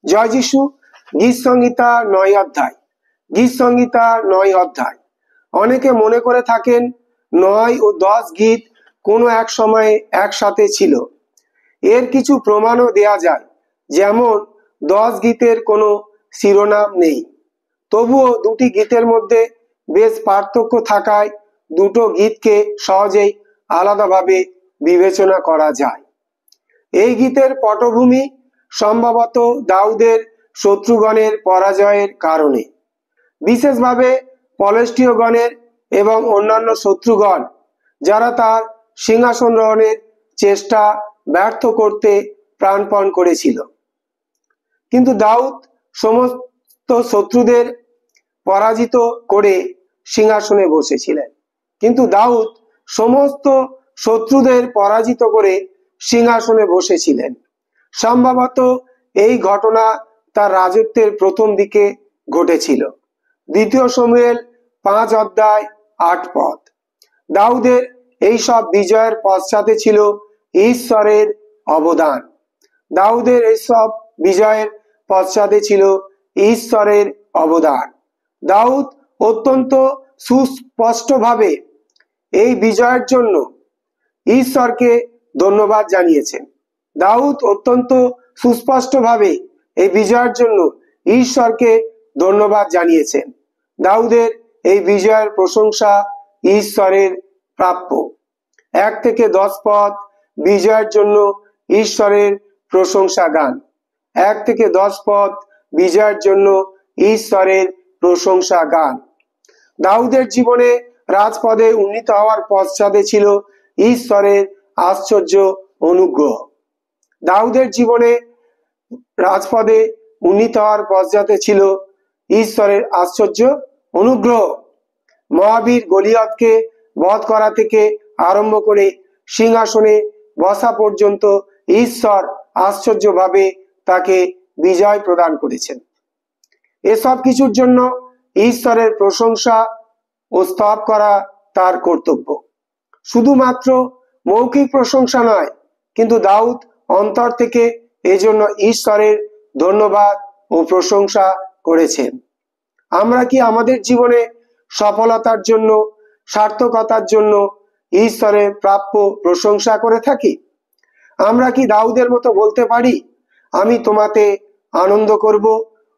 জয় যিশু। গীত সংহিতা 9 অধ্যায়। গীত সংহিতা 9 অধ্যায়। অনেকে মনে করে থাকেন 9 ও 10 গীত কোনো এক সময়ে একসাথে ছিল। এর কিছু প্রমাণও দেয়া যায়, যেমন 10 গীতের কোনো শিরোনাম নেই। তবুও দুটি গীতের মধ্যে বেশ পার্থক্য থাকায় দুটো গীতকে সহজেই আলাদাভাবে বিবেচনা করা যায়। এই গীতের পটভূমি সম্ভবত দাউদের শত্রুগণের পরাজয়ের কারণে, বিশেষভাবে পলেষ্টীয়গণের এবং অন্যান্য শত্রুগণ যারা তার সিংহাসনরোহণের চেষ্টা ব্যর্থ করতে প্রাণপণ করেছিল। কিন্তু দাউদ সমস্ত শত্রুদের পরাজিত করে সিংহাসনে বসেছিলেন। কিন্তু দাউদ সমস্ত শত্রুদের পরাজিত করে সিংহাসনে বসেছিলেন। সম্ভবত এই ঘটনা তার রাজত্বের প্রথম দিকে ঘটেছিল। 2 শমূয়েল 5 অধ্যায় 8 পদ। দাউদের এই সব বিজয়ের পশ্চাতে ছিল ঈশ্বরের অবদান। দাউদের এই সব বিজয়ের পশ্চাতে ছিল ঈশ্বরের অবদান। দাউদ অত্যন্ত সুস্পষ্টভাবে এই বিজয়ের জন্য ঈশ্বরকে ধন্যবাদ জানিয়েছেন। দাউদ অত্যন্ত সুস্পষ্টভাবে এই বিজয়ের জন্য ঈশ্বরকে ধন্যবাদ জানিয়েছেন। দাউদের এই বিজয়ের প্রশংসা ঈশ্বরের প্রাপ্য। 1 থেকে 10 পদ বিজয়ের জন্য ঈশ্বরের প্রশংসা গান। 1 থেকে 10 পদ বিজয়ের জন্য ঈশ্বরের প্রশংসা গান। দাউদের জীবনে রাজপদে উন্নীত হওয়ার পশ্চাতে ছিল ঈশ্বরের আশ্চর্য অনুগ্রহ। দাউদের জীবনে রাজপদে উন্নীত হওয়ার পশ্চাতে ছিল ঈশ্বরের আশ্চর্য অনুগ্রহ। মোয়াবীর গলিয়তকে বধ করা থেকে আরম্ভ করে সিংহাসনে বসা পর্যন্ত ঈশ্বর আশ্চর্যভাবে তাকে বিজয় প্রদান করেছেন। এসব কিছুর জন্য ঈশ্বরের প্রশংসা ও স্তব করা তার কর্তব্য। শুধুমাত্র মৌখিক প্রশংসা নয়, কিন্তু দাউদ অন্তর থেকে এজন্য ঈশ্বরের ধন্যবাদ ও প্রশংসা করেছেন। আমরা কি আমাদের জীবনে সফলতার জন্য, সার্থকতার জন্য ঈশ্বরের প্রাপ্য প্রশংসা করে থাকি? আমরা কি দাউদের মতো বলতে পারি, আমি তোমাতে আনন্দ করব,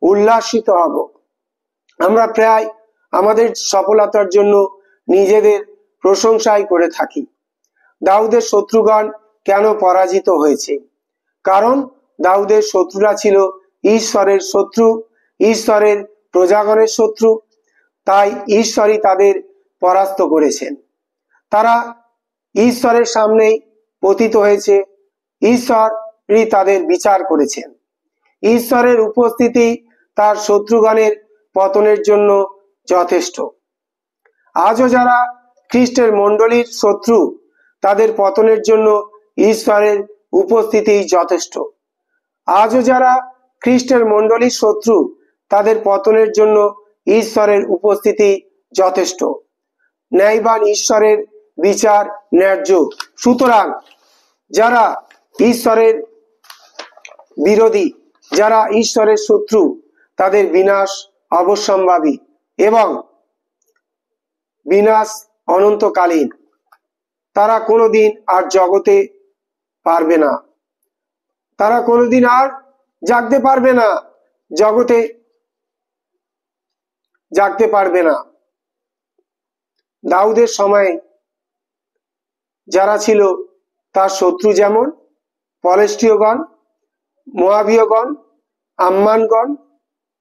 উল্লাসিত হব? আমরা প্রায় আমাদের সফলতার জন্য নিজেদের প্রশংসাই করে থাকি। দাউদের শত্রুগণ কেন পরাজিত হয়েছে? কারণ দাউদের শত্রুরা ছিল ঈশ্বরের শত্রু, ঈশ্বরের প্রজাগণের শত্রু। তাই ঈশ্বরই তাদের পরাস্ত করেছেন। তারা ঈশ্বরের সামনেই পতিত হয়েছে। ঈশ্বরই তাদের বিচার করেছেন। ঈশ্বরের উপস্থিতি তার শত্রুগণের পতনের জন্য যথেষ্ট। আজও যারা খ্রিস্টের মণ্ডলীর শত্রু, তাদের পতনের জন্য ঈশ্বরের উপস্থিতি যথেষ্ট। আজও যারা খ্রিস্টের মণ্ডলীর শত্রু, তাদের পতনের জন্য ঈশ্বরের উপস্থিতি যথেষ্ট। ন্যায়বান ঈশ্বরের বিচার ন্যায্য। সুতরাং যারা ঈশ্বরের বিরোধী, যারা ঈশ্বরের শত্রু, তাদের বিনাশ অবশ্যম্ভাবী এবং বিনাশ অনন্তকালীন। তারা কোনোদিন আর জগতে পারবে না। তারা কোনোদিন আর জাগতে পারবে না, জগতে জাগতে পারবে না। দাউদের সময় যারা ছিল তার শত্রু, যেমন পলেষ্টীয়গণ, মোয়াবীয়গণ, আম্মানগণ,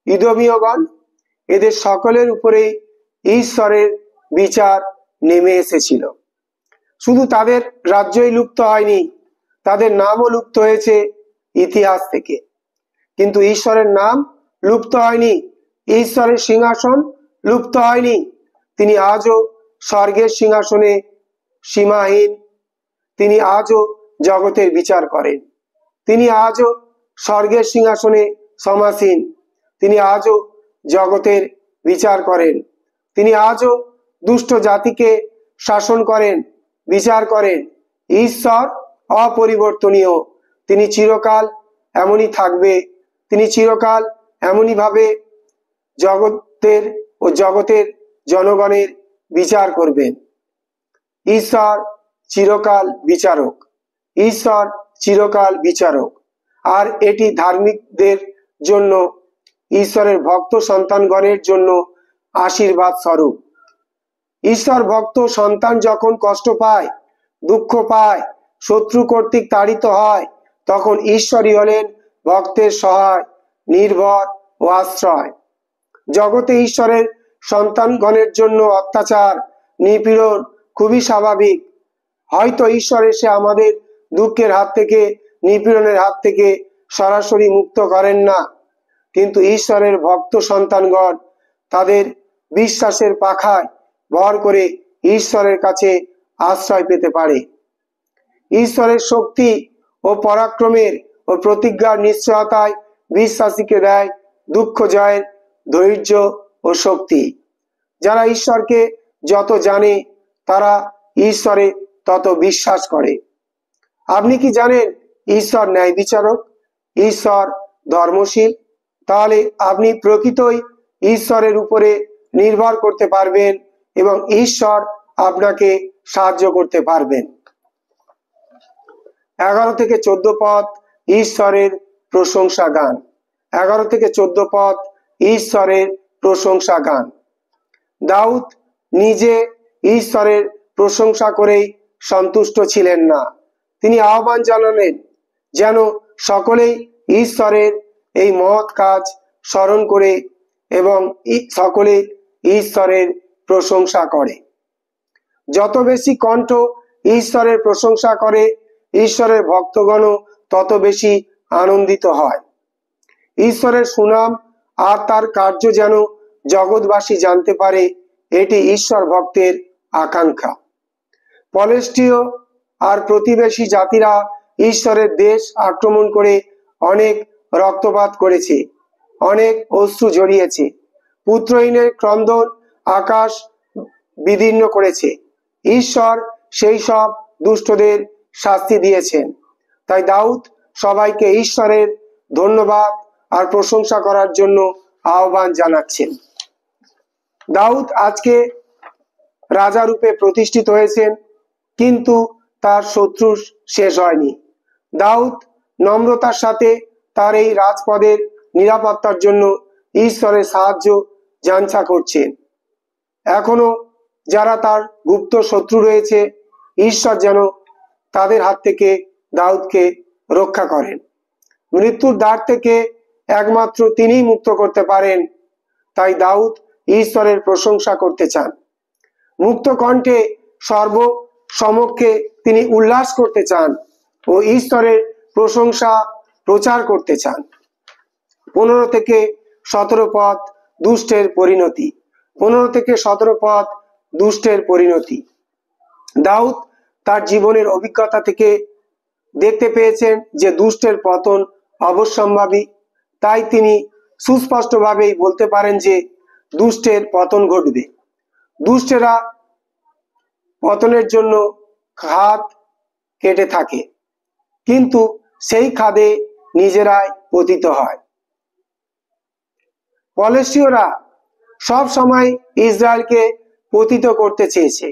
ইদোমীয়গণ, এদের সকলের উপরেই ঈশ্বরের বিচার নেমে এসেছিল। শুধু তাদের রাজ্যই লুপ্ত হয়নি, তাদের নামও লুপ্ত হয়েছে ইতিহাস থেকে। কিন্তু ঈশ্বরের নাম লুপ্ত হয়নি, ঈশ্বরের সিংহাসন লুপ্ত হয়নি। তিনি আজও স্বর্গের সিংহাসনে সীমাহীন। তিনি আজও জগতের বিচার করেন। তিনি আজও স্বর্গের সিংহাসনে সমাসীন। তিনি আজও জগতের বিচার করেন। তিনি আজও দুষ্ট জাতিকে শাসন করেন, বিচার করেন। ঈশ্বর অপরিবর্তনীয়, তিনি চিরকাল এমনই থাকবে। তিনি চিরকাল এমনই ভাবে জগতের জনগণের বিচার করবেন। ঈশ্বর চিরকাল বিচারক, ঈশ্বর চিরকাল বিচারক। আর এটি ধার্মিকদের জন্য, ঈশ্বরের ভক্ত সন্তানগণের জন্য আশীর্বাদ স্বরূপ। ঈশ্বর ভক্ত সন্তান যখন কষ্ট পায়, দুঃখ পায়, শত্রু কর্তৃক তাড়িত হয়, তখন ঈশ্বরই হলেন ভক্তের সহায়, নির্ভর ও আশ্রয়। জগতে ঈশ্বরের সন্তানগণের জন্য অত্যাচার, নিপীড়ন খুবই স্বাভাবিক। হয়তো ঈশ্বর এসে আমাদের দুঃখের হাত থেকে, নিপীড়নের হাত থেকে সরাসরি মুক্ত করেন না, কিন্তু ঈশ্বরের ভক্ত সন্তানগণ তাদের বিশ্বাসের পাখায় ভর করে ঈশ্বরের কাছে আশ্রয় পেতে পারে। ঈশ্বরের শক্তি ও পরাক্রমের ও প্রতিজ্ঞার নিশ্চয়তায় বিশ্বাসীকে দেয় দুঃখ জয়ের ধৈর্য ও শক্তি। যারা ঈশ্বরকে যত জানে, তারা ঈশ্বরে তত বিশ্বাস করে। আপনি কি জানেন ঈশ্বর ন্যায় বিচারক, ঈশ্বর ধর্মশীল? তাহলে আপনি প্রকৃতই ঈশ্বরের উপরে নির্ভর করতে পারবেন এবং ঈশ্বর আপনাকে সাহায্য করতে পারবেন। 11 থেকে 14 পদ ঈশ্বরের প্রশংসা গান। 11 থেকে 14 পদ ঈশ্বরের প্রশংসা গান। দাউদ নিজে ঈশ্বরের প্রশংসা করেই সন্তুষ্ট ছিলেন না। তিনি আহ্বান জানালেন যেন সকলেই ঈশ্বরের এই মহৎ কাজ স্মরণ করে এবং সকলে ঈশ্বরের প্রশংসা করে। যত বেশি কণ্ঠ ঈশ্বরের প্রশংসা করে, ঈশ্বরের ভক্তগণও তত বেশি আনন্দিত হয়। ঈশ্বরের সুনাম আর তার কার্য যেন জগৎবাসী জানতে পারে, এটি ঈশ্বর ভক্তের আকাঙ্ক্ষা। পলেষ্টীয় আর প্রতিবেশী জাতিরা ঈশ্বরের দেশ আক্রমণ করে অনেক রক্তপাত করেছে, অনেক অশ্রু ঝরিয়েছে, পুত্রহীনের ক্রন্দন আকাশ বিদীর্ণ করেছে। ঈশ্বর সেই সব দুষ্টদের শাস্তি দিয়েছেন। তাই দাউদ সবাইকে ঈশ্বরের ধন্যবাদ আর প্রশংসা করার জন্য আহ্বান জানাচ্ছেন। দাউদ আজকে রাজা রূপে প্রতিষ্ঠিত হয়েছেন, কিন্তু তার শত্রু শেষ হয়নি। দাউদ নম্রতার সাথে তার এই রাজপদের নিরাপত্তার জন্য ঈশ্বরের সাহায্য যাঞ্চা করছেন। এখনো যারা তার গুপ্ত শত্রু রয়েছে, ঈশ্বর যেন তাদের হাত থেকে দাউদকে রক্ষা করেন। মৃত্যুর দ্বার থেকে একমাত্র তিনিই মুক্ত করতে পারেন। তাই দাউদ ঈশ্বরের প্রশংসা করতে চান। মুক্ত কণ্ঠে সর্বসমক্ষে তিনি উল্লাস করতে চান ও ঈশ্বরের প্রশংসা প্রচার করতে চান। 15 থেকে 17 পদ দুষ্টের পরিণতি। 15 থেকে 17 পদ দুষ্টের পরিণতি। দাউদ তার জীবনের অভিজ্ঞতা থেকে দেখতে পেয়েছেন যে দুষ্টের পতন অবশ্যম্ভাবী। তাই তিনি সুস্পষ্টভাবেই বলতে পারেন যে দুষ্টের পতন ঘটবে। দুষ্টেরা পতনের জন্য খাদ কেটে থাকে, কিন্তু সেই খাদে নিজেরাই পতিত হয়। পলেষ্টীয়রা সব সময় ইসরায়েলকে পতিত করতে চেয়েছে,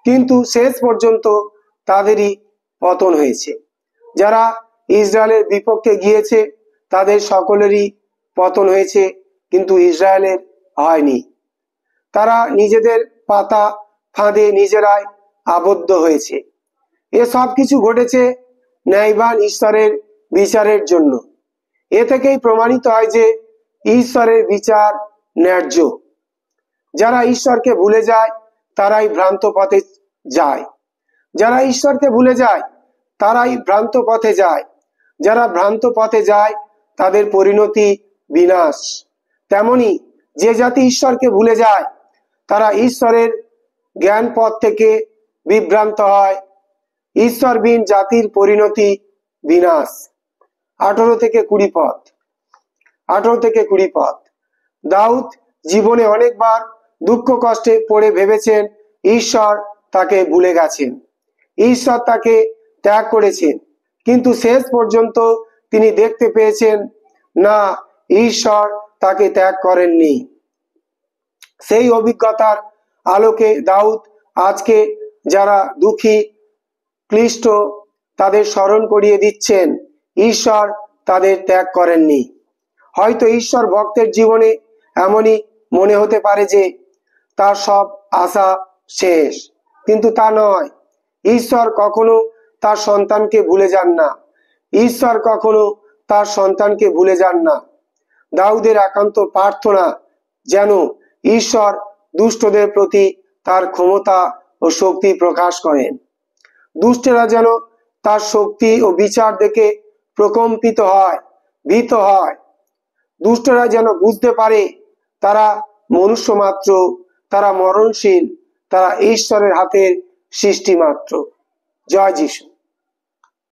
কিন্তু শেষ পর্যন্ত তাদেরই পতন হয়েছে। যারা ইসরায়েলের বিপক্ষে গিয়েছে তাদের সকলেরই পতন হয়েছে, কিন্তু ইসরায়েলের হয়নি। তারা নিজেদের পাতা ফাঁদে নিজেরাই আবদ্ধ হয়েছে। এসব কিছু ঘটেছে ন্যায়বান ঈশ্বরের বিচারের জন্য। এ থেকেই প্রমাণিত হয় যে ঈশ্বরের বিচার ন্যায্য। যারা ঈশ্বরকে ভুলে যায় তারাই ভ্রান্ত পথে যায়। যারা ঈশ্বরকে ভুলে যায় তারাই ভ্রান্ত পথে যায়। যারা ভ্রান্ত পথে যায় তাদের পরিণতি বিনাশ। তেমনি যে জাতি ঈশ্বরকে ভুলে যায় তারা ঈশ্বরের জ্ঞান পথ থেকে বিভ্রান্ত হয়। ঈশ্বরবিহীন জাতির পরিণতি বিনাশ। 18 থেকে 20 পদ। 18 থেকে 20 পদ। দাউদ জীবনে অনেকবার দুঃখ কষ্টে পড়ে ভেবেছেন ঈশ্বর তাকে ভুলে গেছেন, ঈশ্বর তাকে ত্যাগ করেছেন, কিন্তু শেষ পর্যন্ত তিনি দেখতে পেয়েছেন না, ঈশ্বর তাকে ত্যাগ করেননি। সেই অভিজ্ঞতার আলোকে দাউদ আজকে যারা দুঃখী ক্লিষ্ট তাদের স্মরণ করিয়ে দিচ্ছেন ঈশ্বর তাদের ত্যাগ করেননি। হয়তো ঈশ্বর ভক্তের জীবনে এমনই মনে হতে পারে যে তার সব আশা শেষ, কিন্তু তা নয়। ঈশ্বর কখনো তার সন্তানকে ভুলে যান না। ঈশ্বর কখনো তার সন্তানকে ভুলে যান না। দাউদের একান্ত প্রার্থনা যেন ঈশ্বর দুষ্টদের প্রতি তার ক্ষমতা ও শক্তি প্রকাশ করেন। দুষ্টেরা যেন তার শক্তি ও বিচার দেখে প্রকম্পিত হয়, ভীত হয়। দুষ্টরা যেন বুঝতে পারে তারা মনুষ্য মাত্র, তারা মরণশীল, তারা ঈশ্বরের হাতের সৃষ্টি মাত্র। জয় যিশু।